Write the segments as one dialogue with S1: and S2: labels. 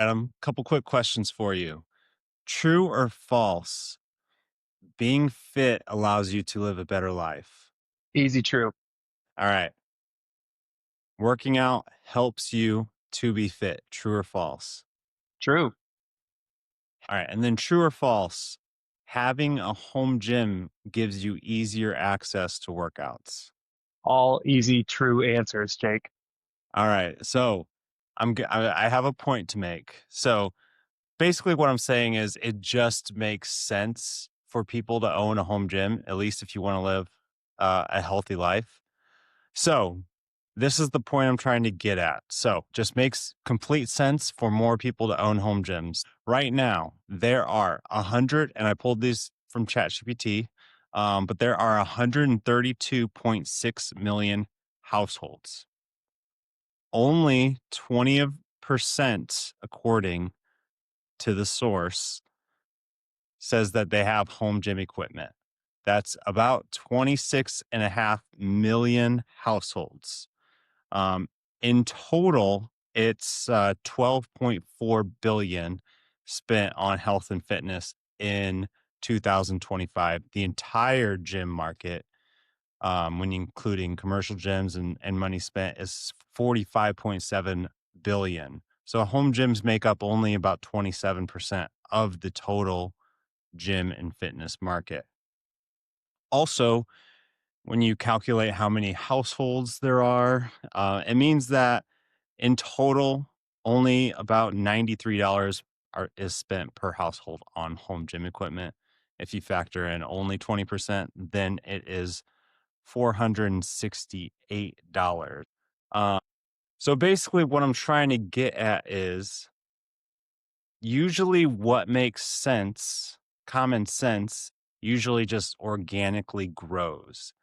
S1: Adam, couple quick questions for you. True or false? Being fit allows you to live a better life.
S2: Easy, true.
S1: All right. Working out helps you to be fit. True or false?
S2: True.
S1: All right. And then true or false? Having a home gym gives you easier access to workouts.
S2: All easy, true answers, Jake.
S1: All right. So I have a point to make. So basically what I'm saying is it just makes sense for people to own a home gym, at least if you want to live a healthy life. So this is the point I'm trying to get at. So just makes complete sense for more people to own home gyms. Right now, there are 100, and I pulled these from ChatGPT, but there are 132.6 million households. Only 20%, according to the source, says that they have home gym equipment. That's about 26.5 million households. In total, it's 12.4 billion spent on health and fitness in 2025. The entire gym market, when including commercial gyms and money spent, is 45.7 billion. So home gyms make up only about 27% of the total gym and fitness market. Also, when you calculate how many households there are, it means that in total, only about $93 is spent per household on home gym equipment. If you factor in only 20%, then it is $468. So basically, what I'm trying to get at is usually what makes sense, common sense, usually just organically grows.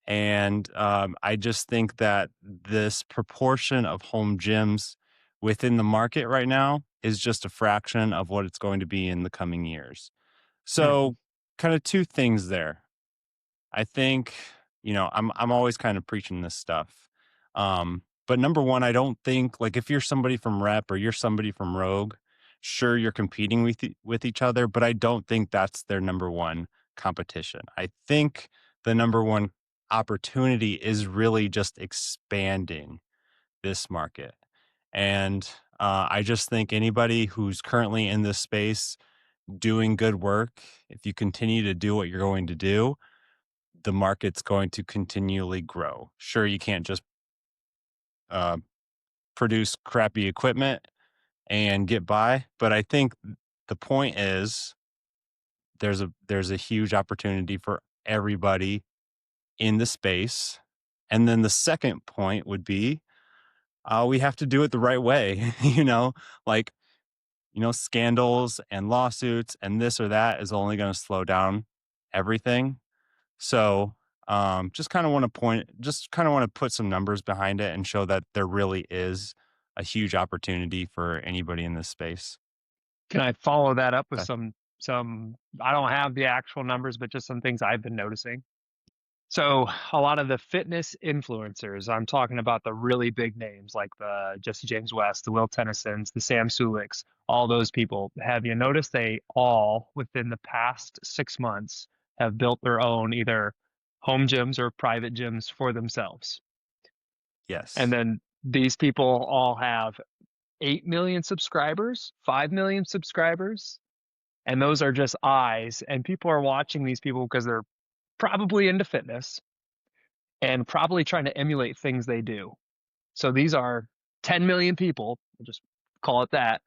S1: And I just think that this proportion of home gyms within the market right now is just a fraction of what it's going to be in the coming years.
S2: Hmm.
S1: So, kind of two things there. I think, I'm always kind of preaching this stuff. But number one, I don't think like if you're somebody from Rep or you're somebody from Rogue, sure you're competing with each other, but I don't think that's their number one competition. I think the number one opportunity is really just expanding this market. And I just think anybody who's currently in this space doing good work, if you continue to do what you're going to do, the market's going to continually grow. Sure, you can't just uh, produce crappy equipment and get by, but I think the point is there's a huge opportunity for everybody in the space. And then the second point would be we have to do it the right way. Like scandals and lawsuits and this or that is only going to slow down everything. So just kind of want to put some numbers behind it and show that there really is a huge opportunity for anybody in this space.
S2: Can I follow that up with
S1: Okay.
S2: some I don't have the actual numbers, but just some things I've been noticing. So a lot of the fitness influencers, I'm talking about the really big names like the Jesse James West, the Will Tennysons, the Sam Suliks, all those people. Have you noticed they all, within the past 6 months, have built their own either home gyms or private gyms for themselves? And
S1: Yes.
S2: then these people all have 8 million subscribers, 5 million subscribers, and those are just eyes. And people are watching these people because they're probably into fitness and probably trying to emulate things they do. So these are 10 million people, we'll just call it that,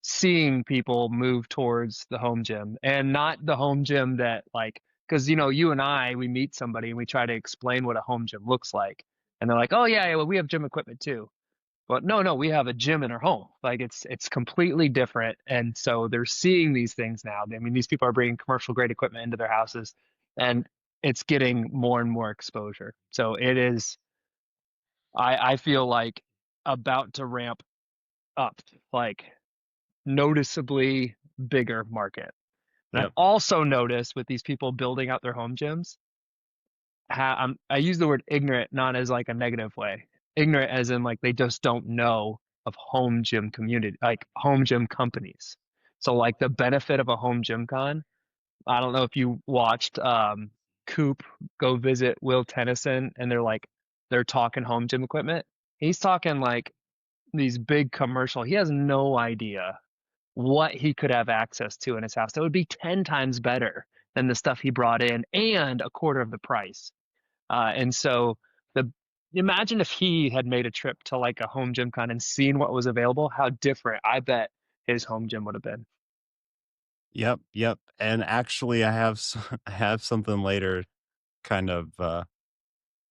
S2: seeing people move towards the home gym, and not the home gym that, like, because you and I, we meet somebody and we try to explain what a home gym looks like. And they're like, oh, yeah, well, we have gym equipment too. But no, we have a gym in our home. Like it's completely different. And so they're seeing these things now. I mean, these people are bringing commercial grade equipment into their houses, and it's getting more and more exposure. So it is, I feel like, about to ramp up, like noticeably bigger market. And I've
S1: Yep.
S2: also noticed with these people building out their home gyms, I use the word ignorant not as like a negative way. Ignorant as in like they just don't know of home gym community, like home gym companies. So like the benefit of a home gym con, I don't know if you watched Coop go visit Will Tennyson and they're talking home gym equipment. He's talking like these big commercial. He has no idea what he could have access to in his house. That would be 10 times better than the stuff he brought in and a quarter of the price. And so the imagine if he had made a trip to like a home gym con and seen what was available, how different I bet his home gym would have been.
S1: Yep, yep. And actually, I have I have something later, kind of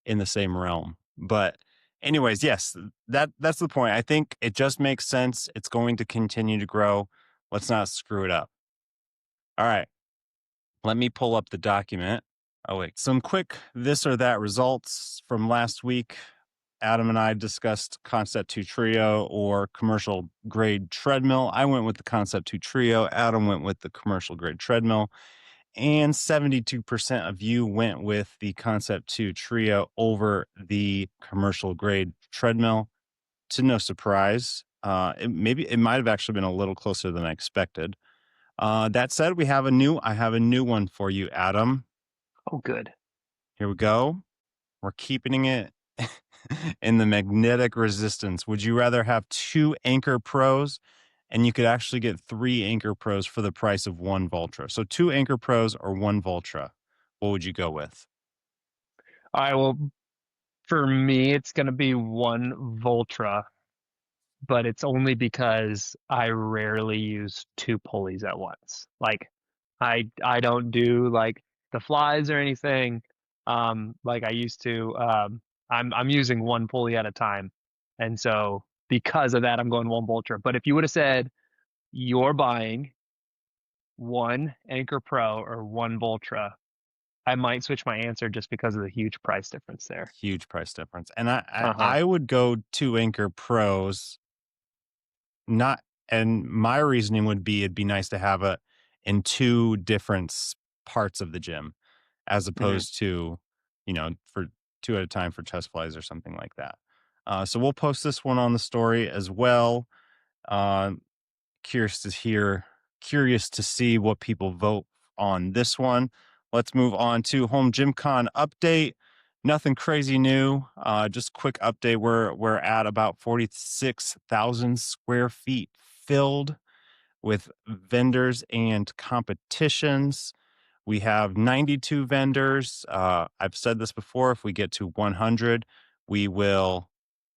S1: in the same realm. But, anyways, yes, that's the point. I think it just makes sense. It's going to continue to grow. Let's not screw it up. All right, let me pull up the document. Oh wait, some quick this or that results from last week. Adam and I discussed Concept 2 Trio or commercial grade treadmill. I went with the Concept 2 Trio. Adam went with the commercial grade treadmill. And 72% of you went with the Concept 2 Trio over the commercial grade treadmill. To no surprise, maybe it might have actually been a little closer than I expected. That said, I have a new one for you, Adam.
S2: Oh, good.
S1: Here we go. We're keeping it in the magnetic resistance. Would you rather have two Anchor Pros? And you could actually get three Anchor Pros for the price of one Voltra. So two Anchor Pros or one Voltra. What would you go with?
S2: All right, well, for me, it's going to be one Voltra, but it's only because I rarely use two pulleys at once. Like I don't do like the flies or anything like I used to. I'm using one pulley at a time. And so because of that I'm going one Voltra. But if you would have said you're buying one Anchor Pro or one Voltra, I might switch my answer just because of the huge price difference there.
S1: Huge price difference. And I,
S2: Uh-huh.
S1: I, I would go two Anchor Pros, not, and my reasoning would be it'd be nice to have it in two different parts of the gym as
S2: Hmm.
S1: opposed to, for two at a time for chest flies or something like that. So we'll post this one on the story as well. Uh, curious to hear, curious to see what people vote on this one. Let's move on to Home Gym Con update. Nothing crazy new. Just quick update. We're at about 46,000 square feet filled with vendors and competitions. We have 92 vendors. I've said this before. If we get to 100, we will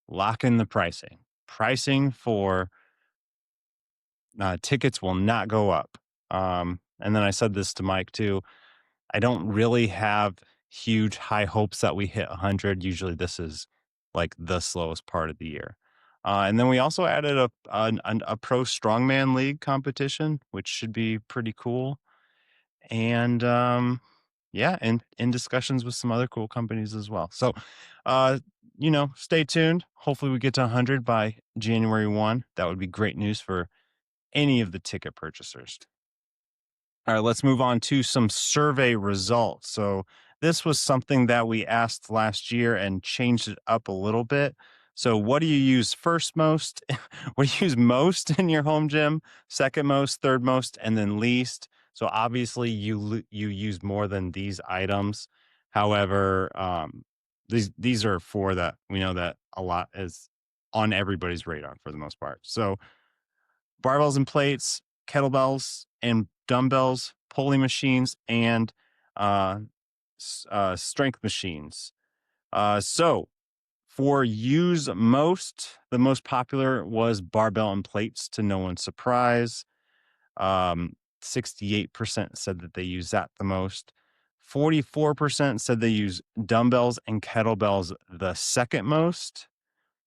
S1: lock in the pricing. Pricing for tickets will not go up. And then I said this to Mike too. I don't really have huge high hopes that we hit 100. Usually, this is like the slowest part of the year. And then we also added a pro strongman league competition, which should be pretty cool. And yeah, and in discussions with some other cool companies as well. So, uh, stay tuned. Hopefully, we get to 100 by January 1. That would be great news for any of the ticket purchasers. All right, let's move on to some survey results. So, this was something that we asked last year and changed it up a little bit. So, what do you use first most? What do you use most in your home gym? Second most, third most, and then least. So, obviously, you use more than these items. However, these are four that we know that a lot is on everybody's radar for the most part. So, barbells and plates, kettlebells and dumbbells, pulley machines, and uh, strength machines. So for use most, the most popular was barbell and plates, to no one's surprise. 68% said that they use that the most. 44% said they use dumbbells and kettlebells the second most.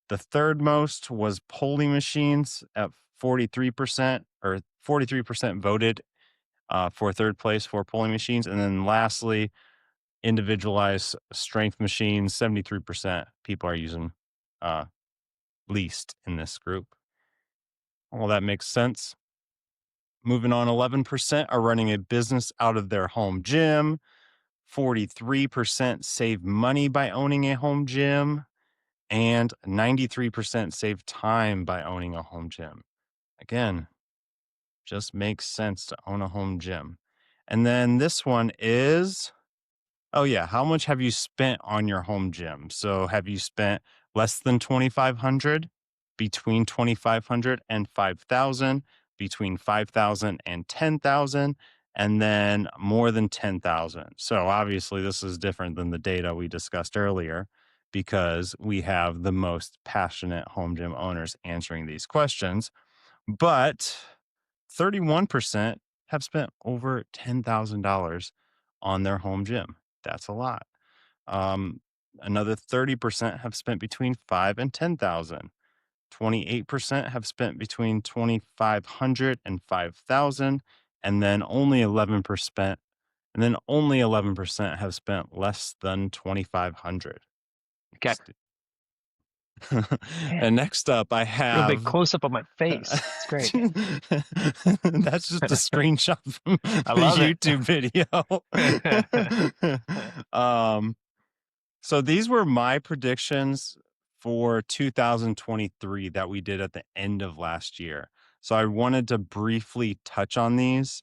S1: The third most was polling machines at 43%, or 43% voted for third place for polling machines. And then lastly, individualized strength machines, 73% people are using uh, least in this group. Well, that makes sense. Moving on, 11% are running a business out of their home gym. 43% save money by owning a home gym. and 93% save time by owning a home gym. Again, just makes sense to own a home gym. And then this one is, oh yeah, how much have you spent on your home gym? So have you spent less than 2500, between 2500 and 5000, between 5000 and 10,000, and then more than 10,000. So obviously this is different than the data we discussed earlier because we have the most passionate home gym owners answering these questions, but 31% have spent over $10,000 on their home gym. That's a lot. Um, Another 30% have spent between 5 and 10,000. 28% have spent between 2,500 and 5,000, and then only 11% have spent less than 2,500.
S2: Okay. Man,
S1: And next up, I
S2: real big
S1: have
S2: close up of my face. It's great.
S1: that's just a screenshot from
S2: I
S1: the
S2: love it.
S1: YouTube video. um, so these were my predictions for 2023 that we did at the end of last year. So I wanted to briefly touch on these.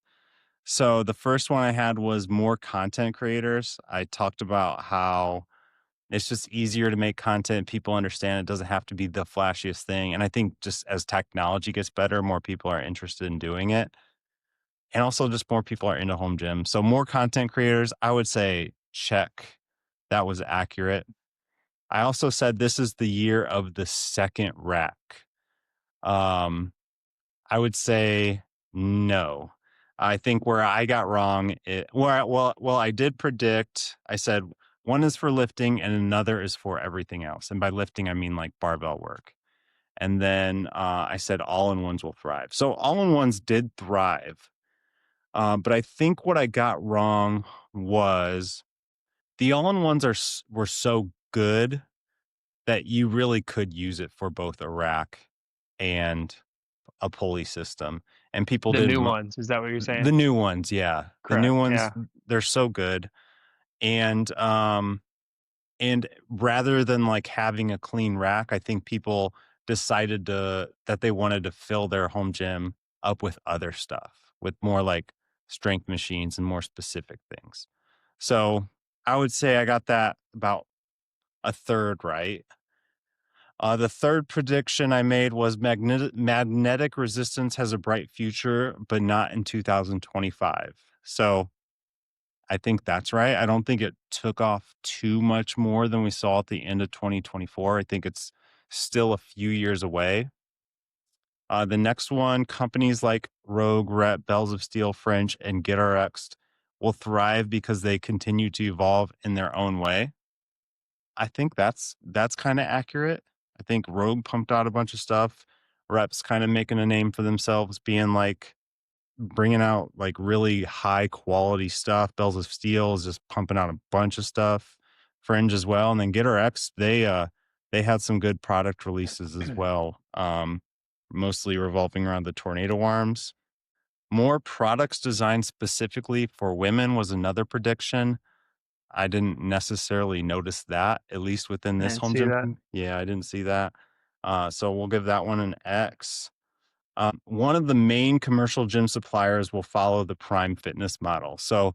S1: So the first one I had was more content creators. I talked about how it's just easier to make content. People understand it doesn't have to be the flashiest thing. And I think just as technology gets better, more people are interested in doing it. And also just more people are into home gym. So more content creators, I would say check. That was accurate. I also said this is the year of the second rack. Um, I would say no. I think where I got wrong, I did predict. I said one is for lifting and another is for everything else. And by lifting, I mean like barbell work. And then I said all in ones will thrive. So all in ones did thrive. But I think what I got wrong was the all in ones were so good that you really could use it for both a rack and a pulley system. And people
S2: The
S1: didn't
S2: new ones. Is that what you're
S1: the
S2: saying?
S1: new ones, yeah. The new
S2: Correct.
S1: ones,
S2: Yeah.
S1: they're so good. And rather than like having a clean rack, I think people decided that they wanted to fill their home gym up with other stuff, with more like strength machines and more specific things. So I would say I got that about a third right. The third prediction I made was magnetic resistance has a bright future, but not in 2025. So I think that's right. I don't think it took off too much more than we saw at the end of 2024. I think it's still a few years away. The next one, companies like Rogue, Rep, Bells of Steel, French, and GetRx will thrive because they continue to evolve in their own way. I think that's kind of accurate. I think Rogue pumped out a bunch of stuff. Rep's kind of making a name for themselves, being like bringing out like really high quality stuff. Bells of Steel is just pumping out a bunch of stuff. Fringe as well, and then GetRx they had some good product releases as well. Mostly revolving around the tornado arms. More products designed specifically for women was another prediction. I didn't necessarily notice that, at least within
S2: I
S1: this
S2: didn't
S1: home
S2: see
S1: gym.
S2: that.
S1: Yeah, I didn't see that. So we'll give that one an X. One of the main commercial gym suppliers will follow the Prime Fitness model. So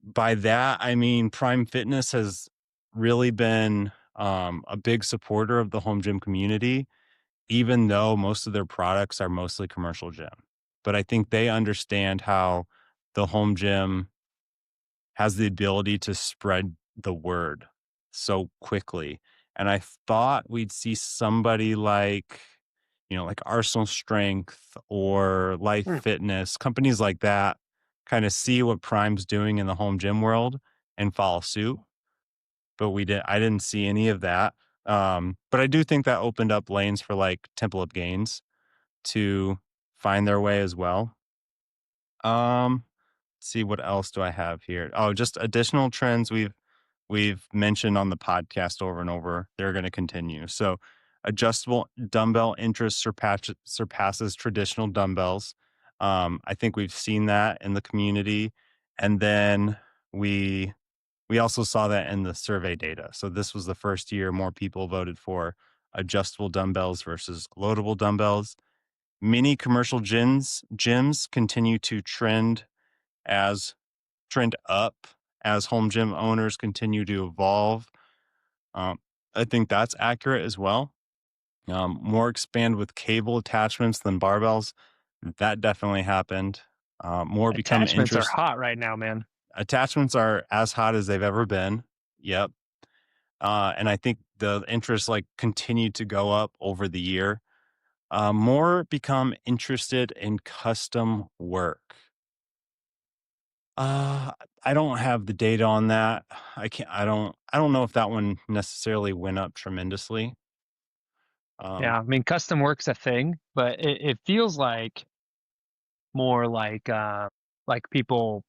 S1: by that, I mean Prime Fitness has really been a big supporter of the home gym community, even though most of their products are mostly commercial gym. But I think they understand how the home gym has the ability to spread the word so quickly. And I thought we'd see somebody like, like Arsenal Strength or Life
S2: Hmm.
S1: Fitness, companies like that, kind of see what Prime's doing in the home gym world and follow suit. But I didn't see any of that. But I do think that opened up lanes for like Temple of Gains to find their way as well. Um, see what else do I have here? Oh, just additional trends we've mentioned on the podcast over and over. They're going to continue. So, adjustable dumbbell interest surpasses traditional dumbbells. I think we've seen that in the community, and then we We also saw that in the survey data. So this was the first year more people voted for adjustable dumbbells versus loadable dumbbells. Many commercial gyms continue to as trend up as home gym owners continue to evolve. Um, I think that's accurate as well. More expand with cable attachments than barbells. That definitely happened. More become
S2: Attachments are
S1: interest.
S2: hot right now, man.
S1: Attachments are as hot as they've ever been. Yep. And I think the interest like continued to go up over the year. More become interested in custom work. Uh, I don't have the data on that. I can't. I don't know if that one necessarily went up tremendously. Um,
S2: Yeah, I mean, custom work's a thing, but it feels more like people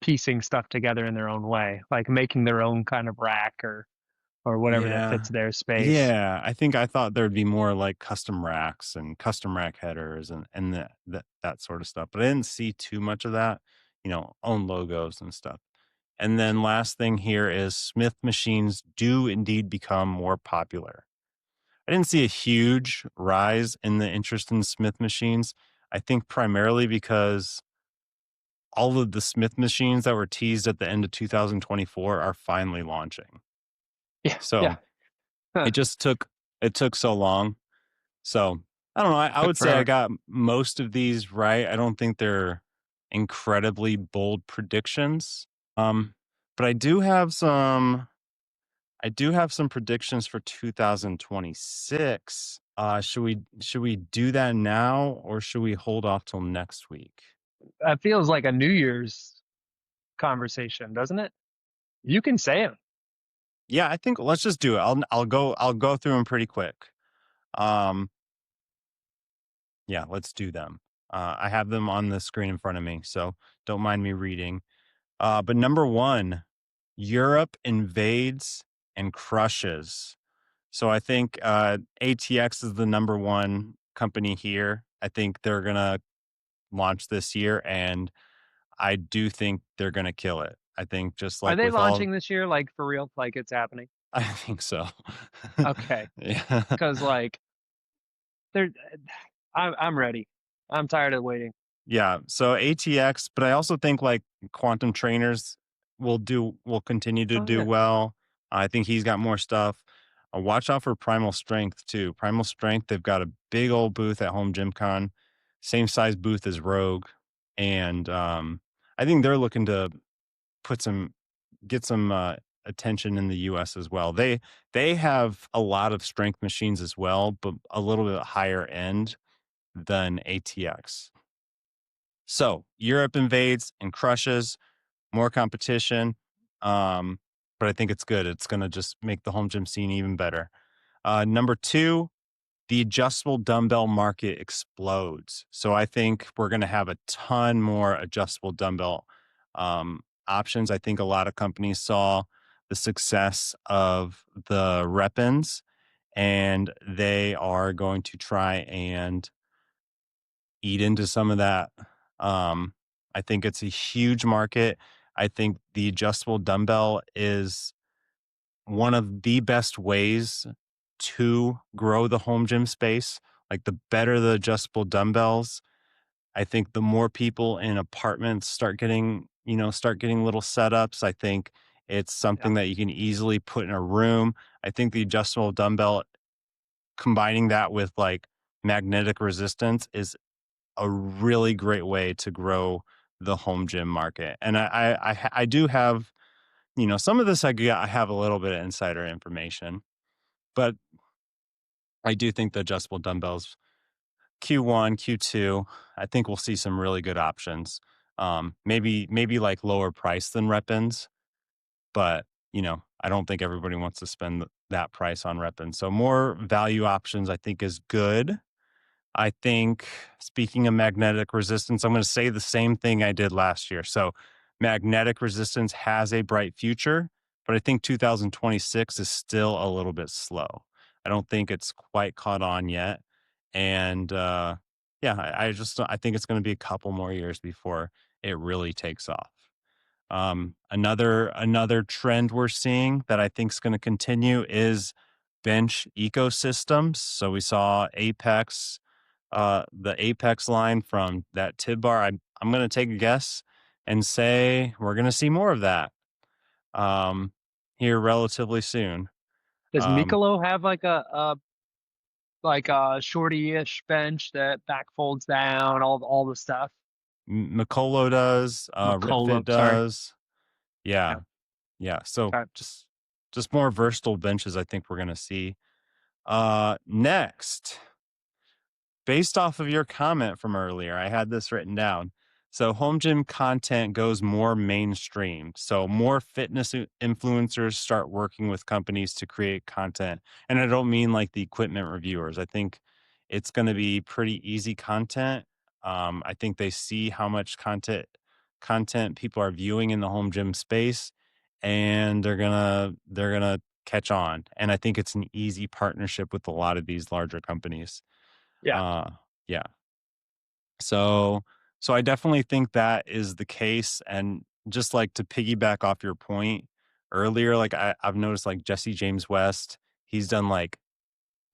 S2: piecing stuff together in their own way, like making their own kind of rack or whatever that
S1: yeah,
S2: fits their space.
S1: yeah. I thought there'd be more like custom racks and custom rack headers and that sort of stuff. But I didn't see too much of that. Own logos and stuff. And then last thing here is Smith machines do indeed become more popular. I didn't see a huge rise in the interest in Smith machines. I think primarily because all of the Smith machines that were teased at the end of 2024 are finally launching.
S2: Yeah,
S1: So
S2: yeah. Huh.
S1: it took so long. So I don't know. I
S2: Took
S1: would say I
S2: forever.
S1: got most of these right. I don't think they're incredibly bold predictions. Um, but I do have some predictions for 2026. Should we do that now or should we hold off till next week?
S2: That feels like a New Year's conversation, doesn't it? You can say it.
S1: Yeah, I think let's just do it. I'll go through them pretty quick. Um, yeah, let's do them. I have them on the screen in front of me, so don't mind me reading. But number one, Europe invades and crushes. So I think ATX is the number one company here. I think they're gonna launch this year, and I do think they're gonna kill it. I think just
S2: Are
S1: like
S2: they
S1: with all,
S2: launching this year, like for real? Like it's happening?
S1: I think so.
S2: Okay,
S1: Yeah.
S2: because like they're, I'm ready. I'm tired of waiting.
S1: Yeah, so ATX, but I also think like quantum trainers will continue to
S2: Oh
S1: do
S2: yeah,
S1: well. I think he's got more stuff. Watch out for Primal Strength too. Primal Strength, they've got a big old booth at HomeGymCon, same size booth as Rogue, and I think they're looking to put some get some attention in the U.S. as well. They have a lot of strength machines as well, but a little bit higher end than ATX. So Europe invades and crushes, more competition. Um, but I think it's good. It's going to just make the home gym scene even better. Number two, the adjustable dumbbell market explodes. So I think we're going to have a ton more adjustable dumbbell options. I think a lot of companies saw the success of the Repins and they are going to try and eat into some of that. Um, I think it's a huge market. I think the adjustable dumbbell is one of the best ways to grow the home gym space. Like the better the adjustable dumbbells, I think the more people in apartments start getting little setups. I think it's
S2: yeah.
S1: something that you can easily put in a room. I think the adjustable dumbbell combining that with like magnetic resistance is a really great way to grow the home gym market. And I do have, some of this I have a little bit of insider information, but I do think the adjustable dumbbells Q1, Q2, I think we'll see some really good options. Maybe like lower price than Repins, but I don't think everybody wants to spend that price on Repins. So more value options I think is good. I think, speaking of magnetic resistance, I'm going to say the same thing I did last year. So, magnetic resistance has a bright future, but I think 2026 is still a little bit slow. I don't think it's quite caught on yet. And yeah, I think it's going to be a couple more years before it really takes off. Another trend we're seeing that I think is going to continue is bench ecosystems. So we saw the Apex line from that Tib bar. I'm going to take a guess and say we're going to see more of that um, here relatively soon.
S2: Does
S1: Um,
S2: Mikolo have like a shorty-ish bench that back folds down, all the stuff?
S1: Mikolo does,
S2: Mikolo,
S1: RitFit
S2: sorry.
S1: does.
S2: Yeah.
S1: Yeah, yeah. So
S2: Okay.
S1: just more versatile benches. I think we're going to see. Next, based off of your comment from earlier, I had this written down. So home gym content goes more mainstream. So more fitness influencers start working with companies to create content. And I don't mean like the equipment reviewers. I think it's going to be pretty easy content. I think they see how much content people are viewing in the home gym space, and they're gonna catch on. And I think it's an easy partnership with a lot of these larger companies.
S2: Yeah.
S1: Uh, yeah. So, so I definitely think that is the case. And just like to piggyback off your point earlier, like I've noticed like Jesse James West, he's done like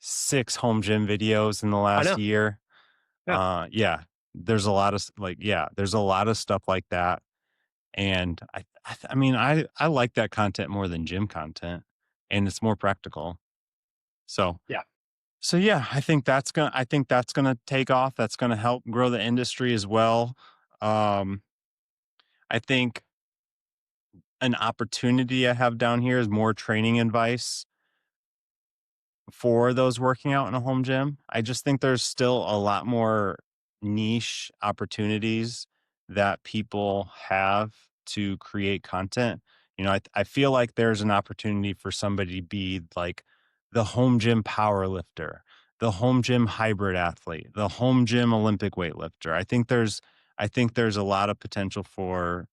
S1: 6 home gym videos in the
S2: I
S1: last
S2: know.
S1: year.
S2: Yeah.
S1: Yeah, there's a lot of there's a lot of stuff like that. And I mean, I like that content more than gym content, and it's more practical. So,
S2: Yeah.
S1: So yeah, I think that's gonna take off. That's gonna help grow the industry as well. Um, I think an opportunity I have down here is more training advice for those working out in a home gym. I just think there's still a lot more niche opportunities that people have to create content. I feel like there's an opportunity for somebody to be like the home gym power lifter, the home gym hybrid athlete, the home gym Olympic weightlifter. I think there's a lot of potential for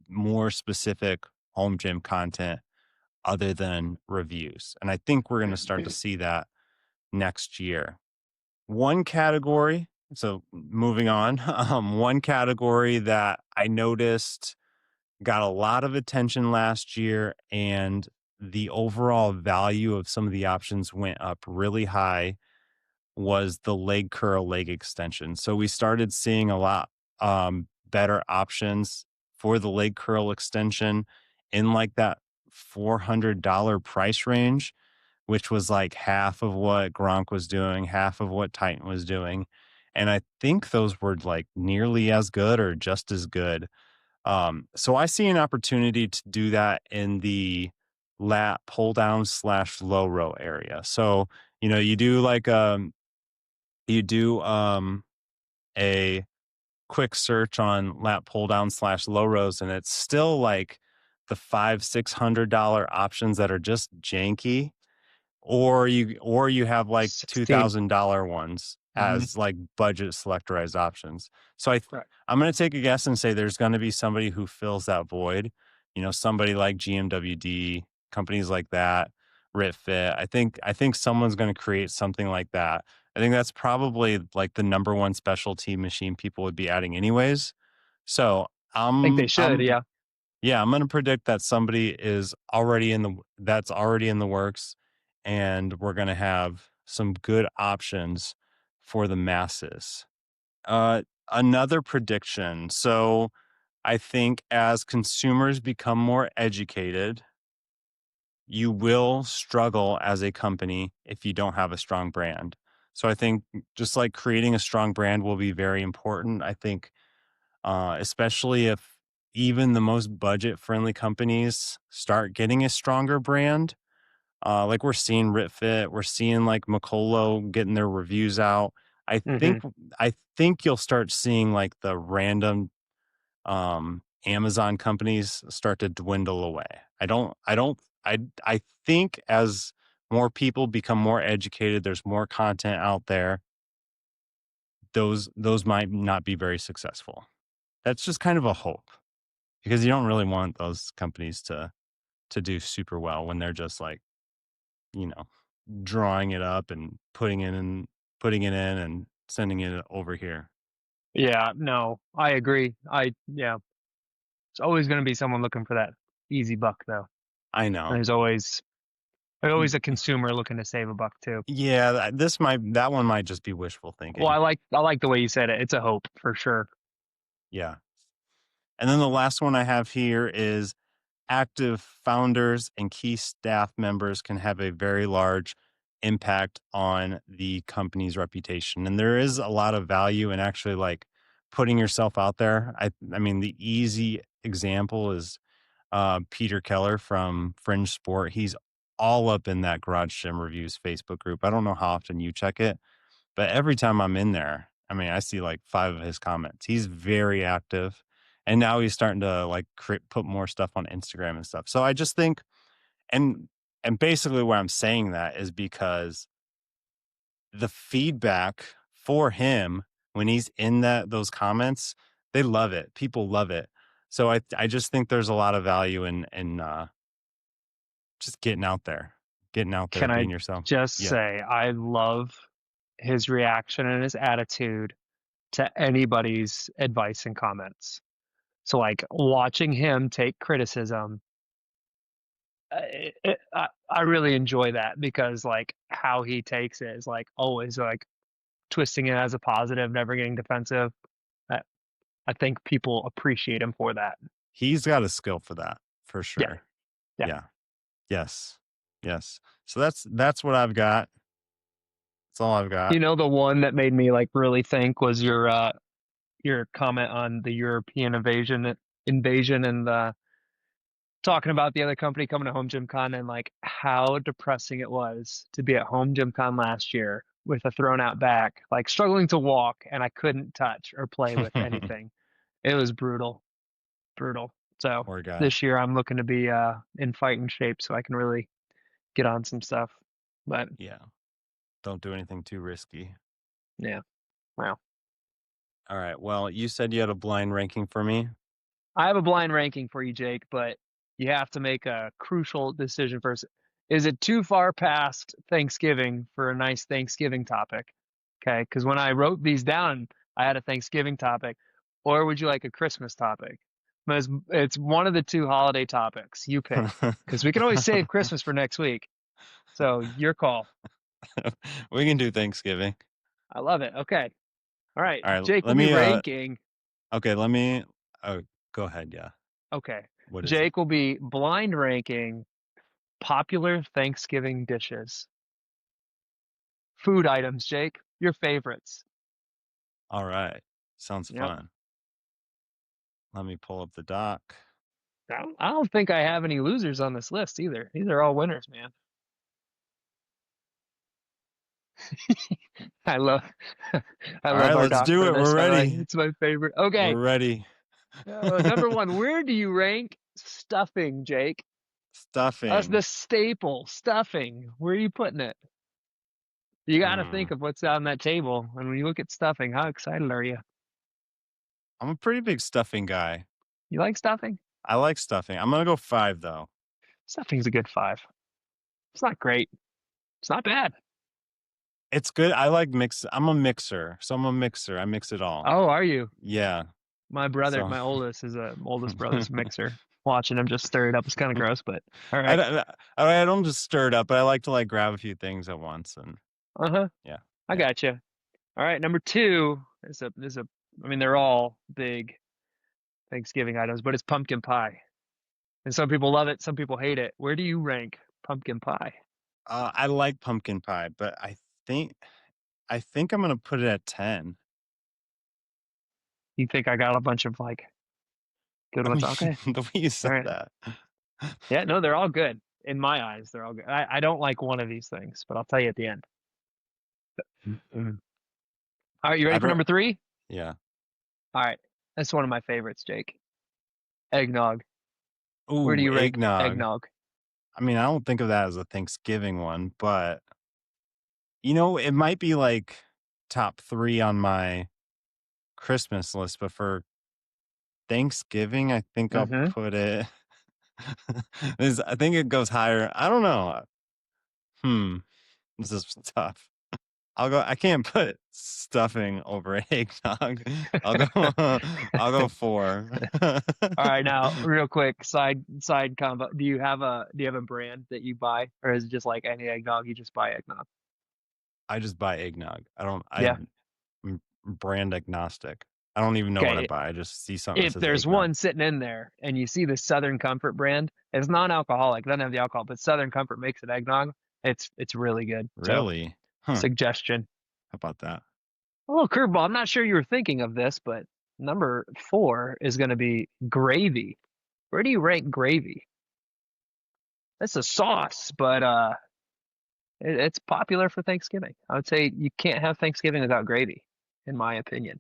S1: more specific home gym content other than reviews. And I think we're going to start to see that next year. One category, so moving on, one category that I noticed got a lot of attention last year, and the overall value of some of the options went up really high, was the leg curl leg extension. So we started seeing a lot better options for the leg curl extension in like that $400 price range, which was like half of what Gronk was doing, half of what Titan was doing. And I think those were like nearly as good or just as good. So I see an opportunity to do that in the lat pull down slash low row area. So, you do like you do a quick search on lat pull down slash low rows, and it's still like the $500-600 options that are just janky, or you have like
S2: 16.
S1: $2,000 ones
S2: Mhm.
S1: as like budget selectorized options. So
S2: Right.
S1: I'm going to take a guess and say there's going to be somebody who fills that void. Somebody like GMWD, companies like that, RitFit. I think someone's going to create something like that. I think that's probably like the number one specialty machine people would be adding anyways. So
S2: I think they
S1: I'm
S2: should,
S1: I'm
S2: yeah.
S1: yeah, I'm gonna predict that somebody is already in the works, and we're gonna have some good options for the masses. Another prediction. So I think as consumers become more educated, you will struggle as a company if you don't have a strong brand. So I think just like creating a strong brand will be very important. I think especially if even the most budget friendly companies start getting a stronger brand. Like we're seeing RitFit, we're seeing like Makolo getting their reviews out. I think
S2: Mhm.
S1: I think you'll start seeing like the random Amazon companies start to dwindle away. I think as more people become more educated, there's more content out there, those might not be very successful. That's just kind of a hope. Because you don't really want those companies to do super well when they're just like, you know, drawing it up and putting it in and sending it over here.
S2: Yeah, no, I agree. Yeah. It's always going to be someone looking for that easy buck, though.
S1: I
S2: And
S1: know.
S2: there's always a consumer looking to save a buck too.
S1: Yeah, that one might just be wishful
S2: Well,
S1: thinking.
S2: I like the way you said it. It's a hope for sure.
S1: Yeah. And then the last one I have here is active founders and key staff members can have a very large impact on the company's reputation. And there is a lot of value in actually like putting yourself out there. I mean, the easy example is Peter Keller from Fringe Sport. He's all up in that Garage Gym Reviews Facebook group. I don't know how often you check it, but every time I'm in there, I mean, I see like 5 of his comments. He's very active. And now he's starting to like put more stuff on Instagram and stuff. So I just think, and basically why I'm saying that is because the feedback for him when he's in those comments, they love it. People love it. So I just think there's a lot of value in just getting out there,
S2: Can I
S1: being yourself.
S2: just
S1: Yeah.
S2: say, I love his reaction and his attitude to anybody's advice and comments. So, like, watching him take criticism, I really enjoy that because, like, how he takes it is like always like twisting it as a positive, never getting defensive. I, I think people appreciate him for that.
S1: He's got a skill for that for
S2: Yeah,
S1: sure.
S2: yeah.
S1: Yeah. Yes. Yes. So that's what I've got. That's all I've got.
S2: You know, the one that made me like really think was your comment on the European invasion and talking about the other company coming to HomeGymCon and like how depressing it was to be at HomeGymCon last year with a thrown out back, like struggling to walk and I couldn't touch or play with anything. It was brutal, brutal. So
S1: Poor guy.
S2: this year I'm looking to be in fighting shape so I can really get on some stuff. But
S1: Yeah. Don't do anything too risky.
S2: yeah, wow.
S1: All right. Well, you said you had a blind ranking for me.
S2: I have a blind ranking for you, Jake, but you have to make a crucial decision first. Is it too far past Thanksgiving for a nice Thanksgiving topic? Okay, because when I wrote these down, I had a Thanksgiving topic, or would you like a Christmas topic? But it's one of the two holiday topics. You pick, because we can always save Christmas for next week. So your call.
S1: We can do Thanksgiving.
S2: I love it. Okay. All right.
S1: All right.
S2: Jake will
S1: Let
S2: be
S1: me
S2: ranking.
S1: okay, let me oh go ahead, yeah.
S2: Okay.
S1: What is it?
S2: Jake will be blind ranking popular Thanksgiving dishes. Food items, Jake. Your favorites.
S1: All right. Sounds
S2: Yep.
S1: fun. Let me pull up the doc.
S2: I don't think I have any losers on this list either. These are all winners, man. I love I
S1: All
S2: love
S1: right,
S2: our
S1: let's
S2: doc
S1: do
S2: for
S1: it.
S2: this.
S1: We're
S2: I like
S1: ready.
S2: it's my favorite.
S1: We're
S2: Okay.
S1: ready.
S2: Number one, where do you rank stuffing, Jake? That's
S1: Stuffing.
S2: the staple, stuffing. Where are you putting it? You got to think
S1: Hmm.
S2: of what's on that table. And when you look at stuffing, how excited are you?
S1: I'm a pretty big stuffing guy.
S2: You like stuffing?
S1: I like stuffing. I'm gonna go 5 though.
S2: Stuffing's a good five. It's not great. It's not bad.
S1: It's good. I like mix. I'm a mixer. So I'm a mixer. I mix it all.
S2: Oh, are you?
S1: Yeah.
S2: My brother,
S1: So
S2: my oldest brother's a mixer. Watching him just stir it up is kind of gross, but all
S1: I
S2: right.
S1: don't, I don't just stir it up, but I like to like grab a few things at once and
S2: Uh-huh.
S1: yeah.
S2: I
S1: Yeah.
S2: got you. All right, number two is a. I mean, they're all big Thanksgiving items, but it's pumpkin pie. And some people love it, some people hate it. Where do you rank pumpkin pie?
S1: I like pumpkin pie, but think I think I'm gonna put it at 10.
S2: You think I got a bunch of like good
S1: I
S2: ones?
S1: mean,
S2: Okay.
S1: the way you
S2: All
S1: said
S2: right.
S1: that.
S2: Yeah, no, they're all good. In my eyes, they're all good. I don't like one of these things, but I'll tell you at the end. Mhm. All right, you ready
S1: I
S2: for
S1: don't.
S2: number three?
S1: Yeah.
S2: All right. That's one of my favorites, Jake. Eggnog. Where do
S1: Ooh,
S2: you rank
S1: eggnog.
S2: eggnog?
S1: I mean, I don't think of that as a Thanksgiving one, but it might be like top 3 on my Christmas list, but for Thanksgiving, I think I'll
S2: Mm-hmm.
S1: put it I think it goes higher. I don't know. Hmm. This is tough. I'll go. I can't put stuffing over eggnog. I'll go. I'll go four.
S2: All right, now real quick, side combo. Do you have a brand that you buy, or is it just like any eggnog, you just buy eggnog?
S1: I just buy eggnog. I don't.
S2: Yeah.
S1: I'm brand agnostic. I don't even know what I
S2: Okay.
S1: buy. I just see something that
S2: If
S1: says
S2: there's
S1: eggnog.
S2: one sitting in there and you see the Southern Comfort brand, it's non-alcoholic, doesn't have the alcohol, but Southern Comfort makes it eggnog. It's really good. So
S1: Really? Huh?
S2: suggestion.
S1: How about that?
S2: A little curveball. I'm not sure you were thinking of this, but number 4 is going to be gravy. Where do you rank gravy? It's a sauce, but it's popular for Thanksgiving. I would say you can't have Thanksgiving without gravy, in my opinion.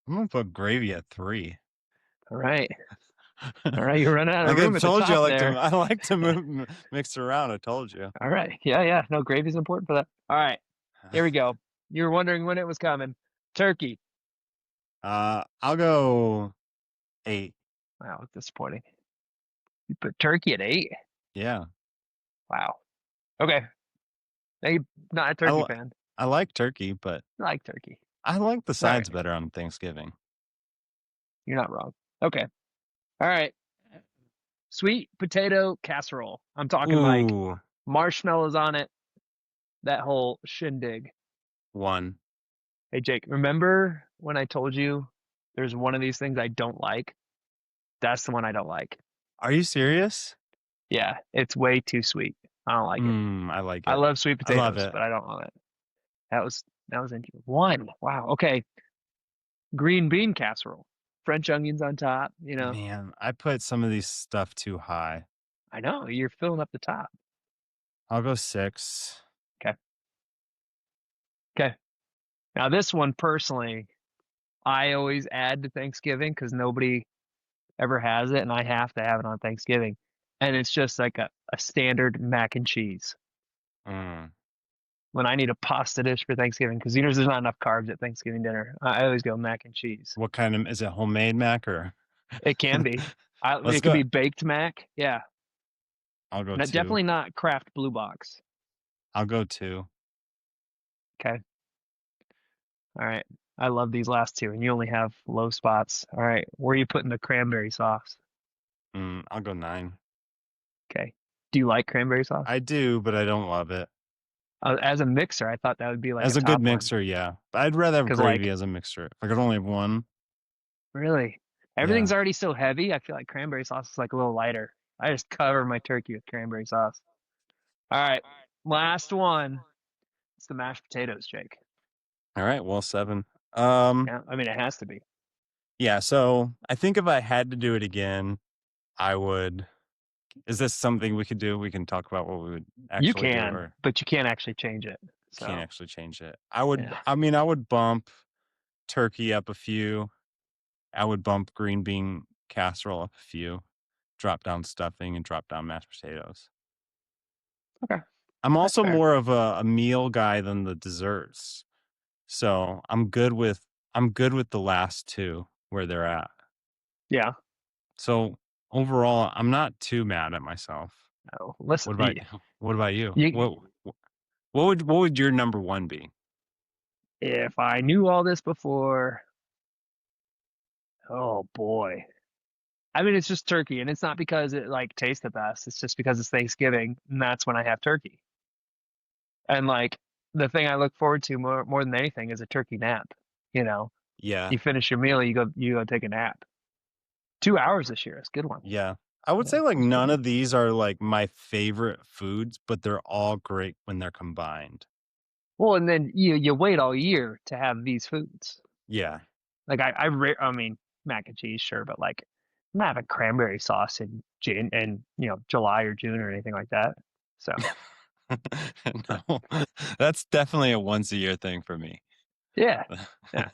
S1: I'm gonna put gravy at three.
S2: All right. All right, you're running out of
S1: Like I
S2: room at the
S1: told you,
S2: top there.
S1: I like to move, mix around. I told you.
S2: All right. Yeah, yeah. No, gravy's important for that. All right. Here we go. You were wondering when it was coming. Turkey.
S1: I'll go eight.
S2: Wow, disappointing. You put turkey at 8?
S1: Yeah,
S2: Wow. Okay. Now you're not a
S1: I
S2: turkey
S1: li-
S2: fan.
S1: I like turkey, but
S2: I like turkey.
S1: I like the
S2: All right.
S1: sides better on Thanksgiving.
S2: You're not wrong. Okay. All right. Sweet potato casserole. I'm talking like
S1: Ooh,
S2: marshmallows on it, that whole shindig.
S1: one.
S2: Hey, Jake, remember when I told you there's one of these things I don't like? That's the one I don't like.
S1: Are you serious?
S2: Yeah, it's way too sweet. I don't like it.
S1: I like
S2: I
S1: it.
S2: love sweet
S1: I love
S2: potatoes,
S1: it.
S2: but I don't love it. That was interesting. One. Wow. Okay. Green bean casserole. French onions on top,
S1: Man, I put some of these stuff too high.
S2: I know you're filling up the top.
S1: I'll go six.
S2: Okay. Okay. Now this one personally, I always add to Thanksgiving because nobody ever has it, and I have to have it on Thanksgiving. And it's just like a standard mac and cheese.
S1: Mm.
S2: When I need a pasta dish for Thanksgiving, because there's not enough carbs at Thanksgiving dinner, I always go mac and cheese.
S1: What kind of is it? Homemade mac or?
S2: It can be.
S1: Let's
S2: It could
S1: go.
S2: be baked mac. Yeah.
S1: I'll go
S2: No,
S1: two.
S2: definitely not Kraft Blue Box.
S1: I'll go two.
S2: Okay. All right. I love these last two, and you only have low spots. All right. Where are you putting the cranberry sauce?
S1: I'll go nine.
S2: Okay. Do you like cranberry sauce?
S1: I do, but I don't love it.
S2: As a mixer, I thought that would be like a
S1: As a good
S2: top one.
S1: mixer, yeah. But I'd rather have
S2: Because,
S1: gravy
S2: like,
S1: as a mixer. If I could only have one,
S2: really, everything's
S1: yeah.
S2: already so heavy. I feel like cranberry sauce is like a little lighter. I just cover my turkey with cranberry sauce. All right. Last one. It's the mashed potatoes, Jake.
S1: All right, well, seven. Um,
S2: Yeah. I mean, it has to be.
S1: yeah, so I think if I had to do it again, I would. Is this something we could do? We can talk about what we would
S2: You
S1: actually do,
S2: can,
S1: or
S2: but you can't actually change it.
S1: can't
S2: So,
S1: actually change it. I would,
S2: yeah.
S1: I mean, I would bump turkey up a few. I would bump green bean casserole up a few, drop down stuffing, and drop down mashed potatoes.
S2: Okay.
S1: I'm
S2: That's
S1: also
S2: fair.
S1: more of a meal guy than the desserts. So I'm good with the last two where they're at.
S2: Yeah.
S1: So overall, I'm not too mad at myself.
S2: Oh, listen,
S1: What about what about you?
S2: you,
S1: What would your number one be?
S2: if I knew all this before, oh boy. I mean, it's just turkey, and it's not because it like tastes the best. It's just because it's Thanksgiving, and that's when I have turkey. And like the thing I look forward to more than anything is a turkey nap. You know,
S1: Yeah,
S2: you finish your meal, you go take a nap. 2 hours this year. It's a good one.
S1: yeah. I would
S2: Yeah,
S1: say like
S2: it's
S1: none
S2: good.
S1: of these are like my favorite foods, but they're all great when they're combined.
S2: Well, and then you wait all year to have these foods.
S1: Yeah.
S2: Like I mean, mac and cheese, sure, but like I'm not having cranberry sauce in July or June or anything like that. So
S1: No, that's definitely a once a year thing for me.
S2: yeah, yeah.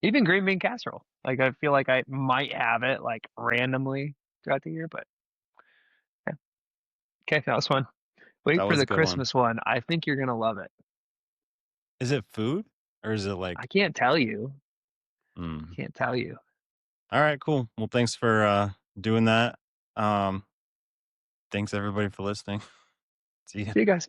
S2: Even green bean casserole. Like I feel like I might have it like randomly throughout the year, but yeah. Okay, that was fun.
S1: That
S2: Wait for
S1: was a
S2: the
S1: good one.
S2: Christmas one. I think you're gonna love it.
S1: Is it food or is it
S2: I
S1: like
S2: can't tell you.
S1: mm.
S2: Can't tell you.
S1: All right, cool. Well, thanks for doing that. Um, thanks everybody for listening. See ya.
S2: See you guys.